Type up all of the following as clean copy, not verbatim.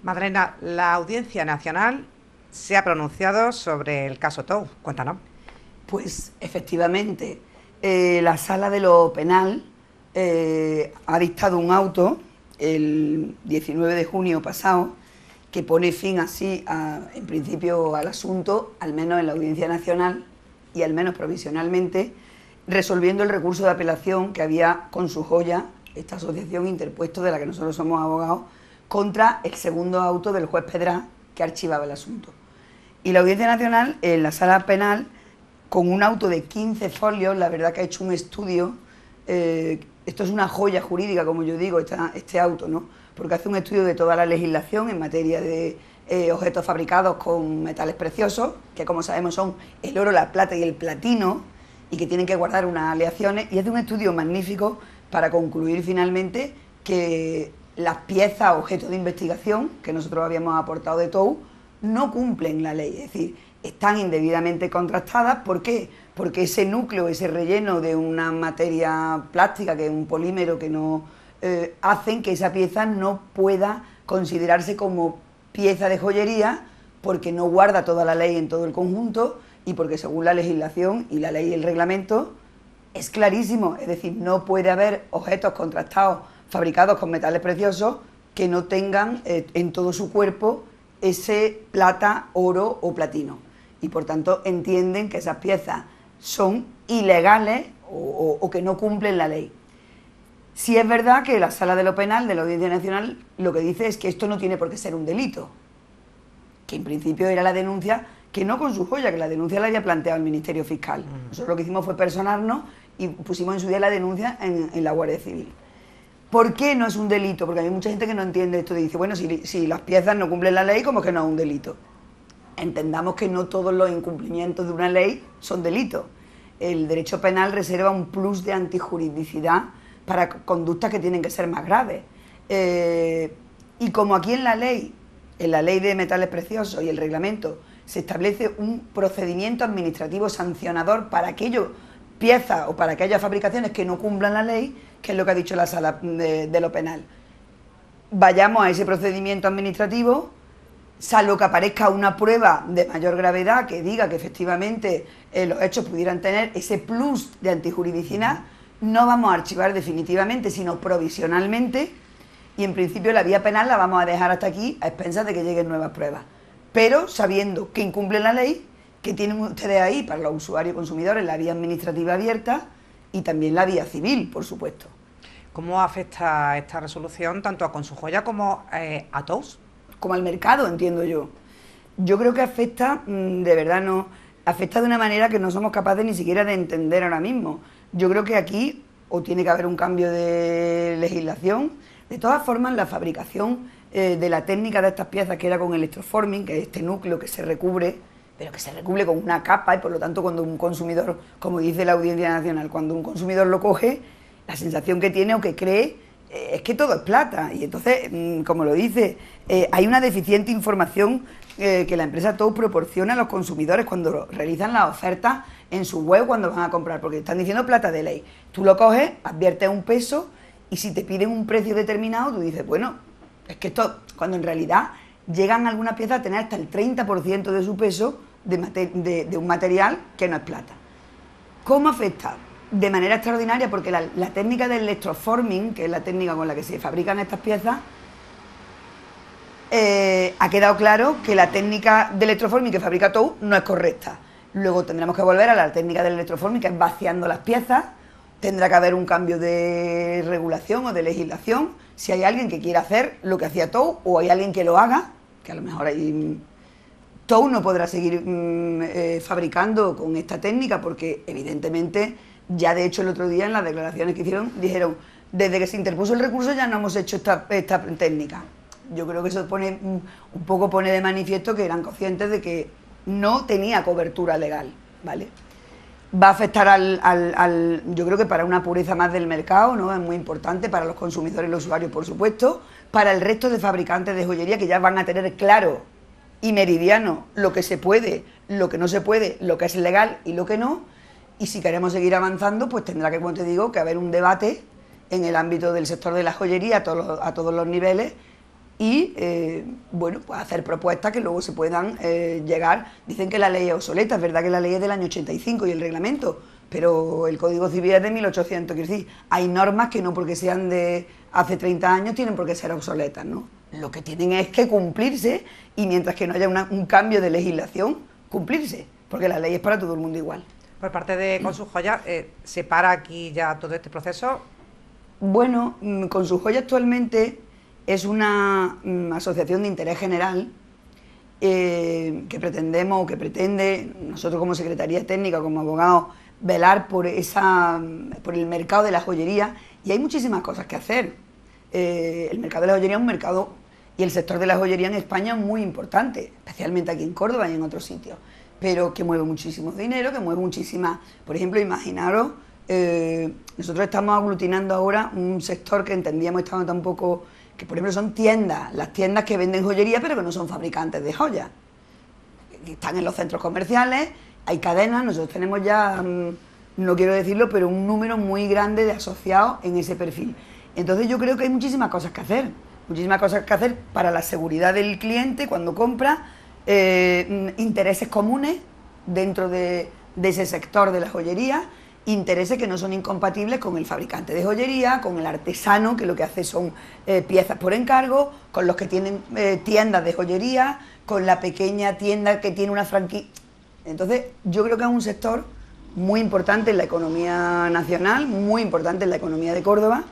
Madalena, la Audiencia Nacional se ha pronunciado sobre el caso Tou. Cuéntanos. Pues efectivamente, la Sala de lo Penal ha dictado un auto el 19 de junio pasado que pone fin así, en principio, al asunto, al menos en la Audiencia Nacional y al menos provisionalmente, resolviendo el recurso de apelación que había con su joya esta asociación interpuesto, de la que nosotros somos abogados, contra el segundo auto del juez Pedrá que archivaba el asunto. Y la Audiencia Nacional, en la Sala Penal, con un auto de 15 folios, la verdad que ha hecho un estudio, esto es una joya jurídica, como yo digo, este auto, ¿no? Porque hace un estudio de toda la legislación en materia de objetos fabricados con metales preciosos, que como sabemos son el oro, la plata y el platino, y que tienen que guardar unas aleaciones, y hace un estudio magnífico para concluir finalmente que las piezas objeto de investigación que nosotros habíamos aportado de Tou no cumplen la ley, es decir, están indebidamente contrastadas. ¿Por qué? Porque ese núcleo, ese relleno de una materia plástica, que es un polímero que no hacen que esa pieza no pueda considerarse como pieza de joyería, porque no guarda toda la ley en todo el conjunto y porque según la legislación y la ley y el reglamento es clarísimo, es decir, no puede haber objetos contrastados fabricados con metales preciosos que no tengan en todo su cuerpo ese plata, oro o platino, y por tanto entienden que esas piezas son ilegales o que no cumplen la ley. Sí es verdad que la Sala de lo Penal de la Audiencia Nacional lo que dice es que esto no tiene por qué ser un delito, que en principio era la denuncia, que no con su joya, que la denuncia la había planteado el Ministerio Fiscal. Nosotros lo que hicimos fue personarnos y pusimos en su día la denuncia en la Guardia Civil. ¿Por qué no es un delito? Porque hay mucha gente que no entiende esto y dice, bueno, si las piezas no cumplen la ley, ¿cómo es que no es un delito? Entendamos que no todos los incumplimientos de una ley son delitos. El derecho penal reserva un plus de antijuridicidad para conductas que tienen que ser más graves. Y como aquí en la ley de metales preciosos y el reglamento, se establece un procedimiento administrativo sancionador para aquellas piezas o para aquellas fabricaciones que no cumplan la ley, que es lo que ha dicho la Sala de lo Penal. Vayamos a ese procedimiento administrativo, salvo que aparezca una prueba de mayor gravedad que diga que efectivamente los hechos pudieran tener ese plus de antijuridicidad, no vamos a archivar definitivamente, sino provisionalmente, y en principio la vía penal la vamos a dejar hasta aquí a expensas de que lleguen nuevas pruebas, pero sabiendo que incumplen la ley, que tienen ustedes ahí para los usuarios y consumidores la vía administrativa abierta y también la vía civil, por supuesto. ¿Cómo afecta esta resolución tanto a Consujoya como a Tous? Como al mercado, entiendo yo. Yo creo que afecta, de verdad no, afecta de una manera que no somos capaces ni siquiera de entender ahora mismo. Yo creo que aquí o tiene que haber un cambio de legislación. De todas formas, la fabricación de la técnica de estas piezas, que era con electroforming, que es este núcleo que se recubre, pero que se recubre con una capa, y por lo tanto cuando un consumidor, como dice la Audiencia Nacional, cuando un consumidor lo coge, la sensación que tiene o que cree es que todo es plata. Y entonces, como lo dice, hay una deficiente información que la empresa Tou proporciona a los consumidores cuando realizan las ofertas en su web, cuando van a comprar, porque están diciendo plata de ley. Tú lo coges, adviertes un peso, y si te piden un precio determinado, tú dices, bueno, es que esto, cuando en realidad llegan algunas piezas a tener hasta el 30% de su peso de un material que no es plata. ¿Cómo afecta? De manera extraordinaria, porque la técnica del electroforming, que es la técnica con la que se fabrican estas piezas, ha quedado claro que la técnica de electroforming que fabrica Tou no es correcta. Luego tendremos que volver a la técnica del electroforming, que es vaciando las piezas. Tendrá que haber un cambio de regulación o de legislación si hay alguien que quiera hacer lo que hacía Tou, o hay alguien que lo haga, que a lo mejor Tou no podrá seguir fabricando con esta técnica, porque evidentemente, ya de hecho el otro día en las declaraciones que hicieron, dijeron, desde que se interpuso el recurso ya no hemos hecho esta técnica. Yo creo que eso un poco pone de manifiesto que eran conscientes de que no tenía cobertura legal, ¿vale? Va a afectar yo creo que para una pureza más del mercado, ¿no? Es muy importante para los consumidores y los usuarios, por supuesto, para el resto de fabricantes de joyería, que ya van a tener claro y meridiano lo que se puede, lo que no se puede, lo que es legal y lo que no. Y si queremos seguir avanzando, pues tendrá que, como te digo, que haber un debate en el ámbito del sector de la joyería a todos los niveles, y bueno, pues hacer propuestas que luego se puedan llegar. Dicen que la ley es obsoleta, es verdad que la ley es del año 85 y el reglamento, pero el Código Civil es de 1800, quiero decir, hay normas que no porque sean de hace 30 años tienen por qué ser obsoletas, ¿no? Lo que tienen es que cumplirse, y mientras que no haya un cambio de legislación, cumplirse, porque la ley es para todo el mundo igual. Por parte de Con sus Joyas, ¿se para aquí ya todo este proceso? Bueno, Con sus Joyas actualmente es una asociación de interés general que pretendemos, o que pretende, nosotros como Secretaría Técnica, como abogados, velar por el mercado de la joyería, y hay muchísimas cosas que hacer. El mercado de la joyería es un mercado, y el sector de la joyería en España es muy importante, especialmente aquí en Córdoba y en otros sitios, pero que mueve muchísimo dinero, que mueve muchísimas... Por ejemplo, imaginaros, nosotros estamos aglutinando ahora un sector que entendíamos estaba tampoco... que por ejemplo son tiendas, las tiendas que venden joyería pero que no son fabricantes de joyas, que están en los centros comerciales, hay cadenas, nosotros tenemos ya, no quiero decirlo, pero un número muy grande de asociados en ese perfil. Entonces yo creo que hay muchísimas cosas que hacer para la seguridad del cliente cuando compra, intereses comunes dentro de ese sector de la joyería, intereses que no son incompatibles con el fabricante de joyería, con el artesano, que lo que hace son piezas por encargo, con los que tienen tiendas de joyería, con la pequeña tienda que tiene una franquicia. Entonces, yo creo que es un sector muy importante en la economía nacional, muy importante en la economía de Córdoba,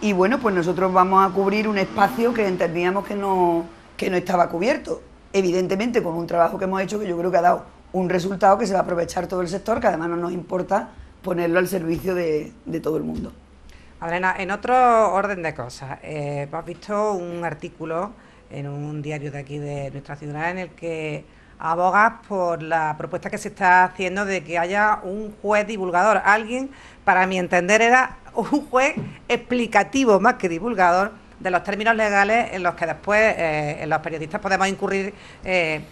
y bueno, pues nosotros vamos a cubrir un espacio que entendíamos que no estaba cubierto, evidentemente con un trabajo que hemos hecho que yo creo que ha dado un resultado que se va a aprovechar todo el sector, que además no nos importa ponerlo al servicio de todo el mundo. Adriana, en otro orden de cosas, hemos visto un artículo en un diario de aquí de nuestra ciudad en el que abogas por la propuesta que se está haciendo de que haya un juez divulgador. Alguien, para mi entender, era un juez explicativo más que divulgador de los términos legales en los que después los periodistas podemos incurrir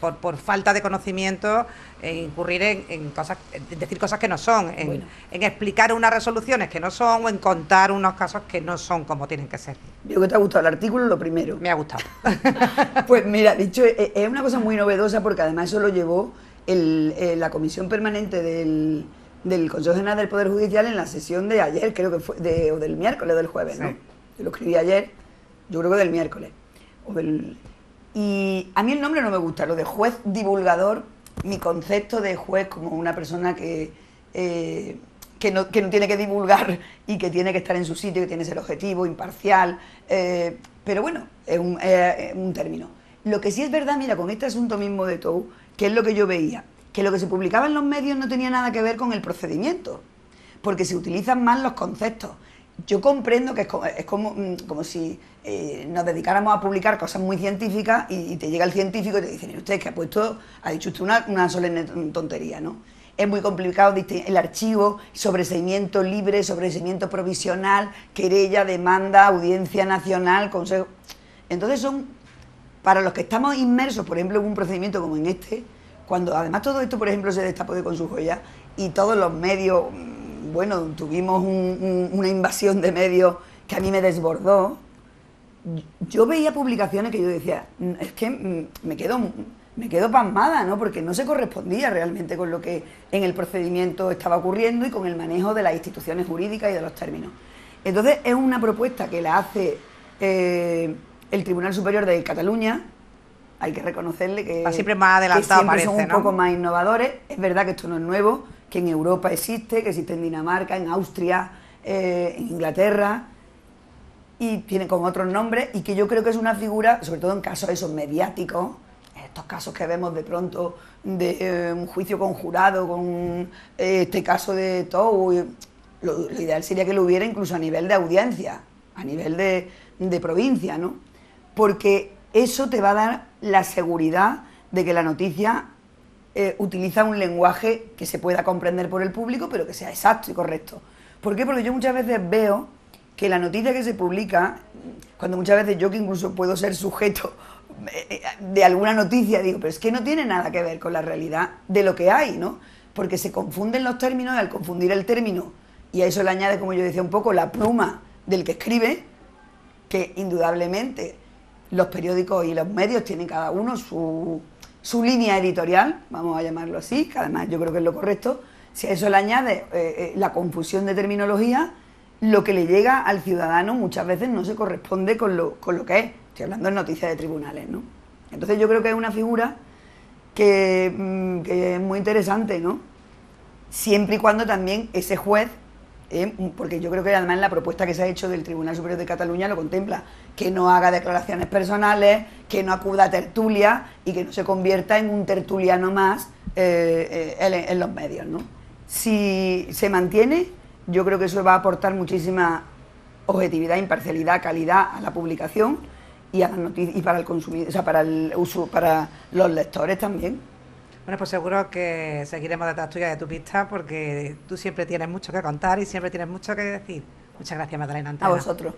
por falta de conocimiento, incurrir en cosas, en decir cosas que no son, en explicar unas resoluciones que no son, o en contar unos casos que no son como tienen que ser. Digo que te ha gustado el artículo, lo primero. Me ha gustado. Pues mira, dicho, es una cosa muy novedosa, porque además eso lo llevó la Comisión Permanente del Consejo General del Poder Judicial en la sesión de ayer, creo que fue, o del miércoles o del jueves, ¿no? Sí. Yo lo escribí ayer, yo creo que del miércoles. Y a mí el nombre no me gusta, lo de juez divulgador, mi concepto de juez como una persona que no tiene que divulgar y que tiene que estar en su sitio, que tiene que ser objetivo, imparcial, pero bueno, es un término. Lo que sí es verdad, mira, con este asunto mismo de TOU, que es lo que yo veía, que lo que se publicaba en los medios no tenía nada que ver con el procedimiento, porque se utilizan más los conceptos. Yo comprendo que es como si nos dedicáramos a publicar cosas muy científicas y te llega el científico y te dice, mire usted, que ha dicho usted una solemne tontería, ¿no? Es muy complicado el archivo, sobreseimiento libre, sobreseimiento provisional, querella, demanda, audiencia nacional, consejo. Entonces son, para los que estamos inmersos, por ejemplo, en un procedimiento como en este, cuando además todo esto, por ejemplo, se destapó de Con sus Joyas y todos los medios, bueno, tuvimos una invasión de medios que a mí me desbordó. Yo veía publicaciones que yo decía, es que me quedo pasmada, ¿no? Porque no se correspondía realmente con lo que en el procedimiento estaba ocurriendo y con el manejo de las instituciones jurídicas y de los términos. Entonces es una propuesta que la hace el Tribunal Superior de Cataluña. Hay que reconocerle que siempre más adelantado, siempre parece, son un ¿no? poco más innovadores. Es verdad que esto no es nuevo, que en Europa existe, que existe en Dinamarca, en Austria, en Inglaterra, y tiene con otros nombres, y que yo creo que es una figura, sobre todo en casos esos mediáticos, estos casos que vemos de pronto de un juicio conjurado, con este caso de TOU, lo ideal sería que lo hubiera incluso a nivel de audiencia, a nivel de provincia, ¿no? Porque eso te va a dar la seguridad de que la noticia utiliza un lenguaje que se pueda comprender por el público, pero que sea exacto y correcto. ¿Por qué? Porque yo muchas veces veo que la noticia que se publica, cuando muchas veces yo que incluso puedo ser sujeto de alguna noticia, digo, pero es que no tiene nada que ver con la realidad de lo que hay, ¿no? Porque se confunden los términos, y al confundir el término, y a eso le añade, como yo decía un poco, la pluma del que escribe, que indudablemente los periódicos y los medios tienen cada uno su línea editorial, vamos a llamarlo así, que además yo creo que es lo correcto. Si a eso le añade la confusión de terminología, lo que le llega al ciudadano muchas veces no se corresponde con lo que es. Estoy hablando en noticias de tribunales, ¿no? Entonces yo creo que es una figura que es muy interesante, ¿no? Siempre y cuando también ese juez, porque yo creo que además la propuesta que se ha hecho del Tribunal Superior de Cataluña lo contempla, que no haga declaraciones personales, que no acuda a tertulia y que no se convierta en un tertuliano más en los medios, ¿no? Si se mantiene, yo creo que eso va a aportar muchísima objetividad, imparcialidad, calidad a la publicación y a las noticias, y para el consumidor, o sea, para el uso, para los lectores también. Bueno, pues seguro que seguiremos detrás tuya de tu pista porque tú siempre tienes mucho que contar y siempre tienes mucho que decir. Muchas gracias, Magdalena A Antena. vosotros.